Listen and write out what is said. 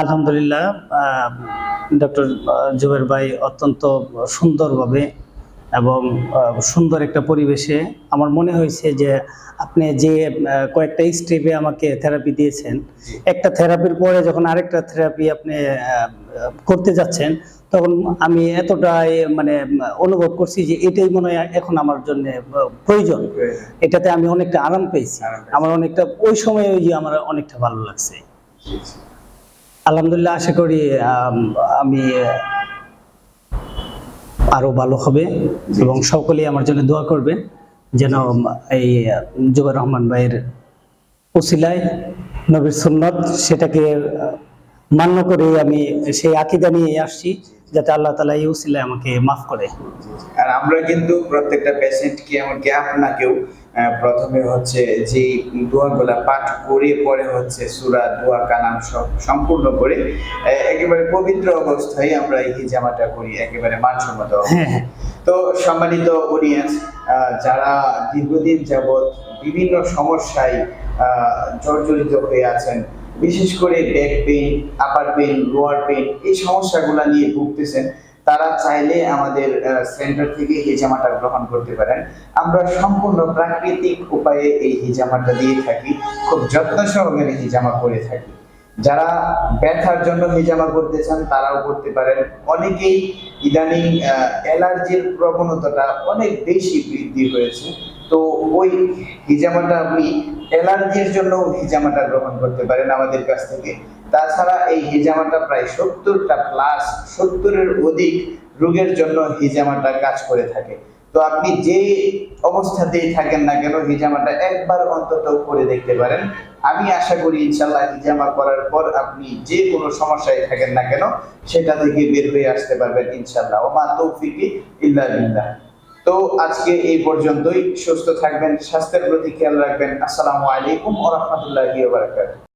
আলহামদুলিল্লাহ, ডক্টর জুবের ভাই অত্যন্ত সুন্দরভাবে এবং সুন্দর একটা পরিবেশে আমার মনে হয়েছে যে আপনি যে কয়েকটা স্টেপে আমাকে থেরাপি দিয়েছেন, একটা থেরাপির পরে যখন আরেকটা থেরাপি আপনি করতে যাচ্ছেন, তখন আমি এতটাই মানে অনুভব করছি যে এটাই মনে হয় এখন আমার জন্য প্রয়োজন। এটাতে আমি অনেকটা আরাম পেয়েছি, আমার অনেকটা ওই সময় ওই যে আমার অনেকটা ভালো লাগছে। আলহামদুলিল্লাহ, আশা করি আমি আরো ভালো হবে এবং সকলেই আমার জন্য দোয়া করবেন যেন এই জুবের রহমান ভাইয়ের উসিলায় নবীর সুন্নত সেটাকে মান্য করে আমি সেই আকীদা নিয়ে আসছি, যাতে আল্লাহ তাআলা এই উসিলায় আমাকে মাফ করে। আর আমরা কিন্তু প্রত্যেকটা পেশেন্টকে, এমনকি আপনাকেও প্রথমে হচ্ছে যে দোয়াগুলা পাঠ করে পরে হচ্ছে সূরা দোয়া কালাম সব সম্পূর্ণ করে একেবারে পবিত্র অবস্থায় আমরা এই হিজামাটা করি, একেবারে মানসম্মত। তো সম্মানিত অডিয়েন্স, যারা দীর্ঘদিন যাবৎ বিভিন্ন সমস্যায় জর্জরিত হয়ে আছেন, বিশেষ করে ব্যাক পেইন, আপার পেইন, লোয়ার পেইন, এই সমস্যাগুলো নিয়ে ভুগতেছেন, তারা চাইলে আমাদের সেন্টার থেকে হিজামাটা গ্রহণ করতে পারেন। আমরা সম্পূর্ণ প্রাকৃতিক উপায়ে এই হিজামাটা দিয়ে থাকি, খুব যত্ন সহকারে হিজামা করে থাকি। যারা ব্যথার জন্য হিজামা করতে চান তারাও করতে পারেন। অনেকেই ইদানিং অ্যালার্জির প্রবণতাটা অনেক বেশি বৃদ্ধি হয়েছে, তো ওই হিজামাটা আপনি অ্যালার্জির জন্য হিজামাটা গ্রহণ করতে পারেন আমাদের কাছ থেকে। তাছাড়া এই হিজামাটা প্রায় 70টা প্লাস, 70-এর অধিক রোগের জন্য হিজামাটা কাজ করে থাকে। তো আপনি যে অবস্থাতেই থাকেন না কেন, হিজামাটা একবার অন্তত করে দেখতে পারেন। আমি আশা করি ইনশাআল্লাহ হিজামা করার পর আপনি যে কোনো সমস্যায় থাকেন না কেন সেটা থেকে বের হয়ে আসতে পারবেন ইনশাআল্লাহ। ওয়া মা তৌফিকি ইল্লা বিল্লাহ। তো আজকে এই পর্যন্তই। সুস্থ থাকবেন, স্বাস্থ্যের প্রতি খেয়াল রাখবেন। আসসালামু আলাইকুম ওয়া রাহমাতুল্লাহি ওয়া বারাকাতুহু।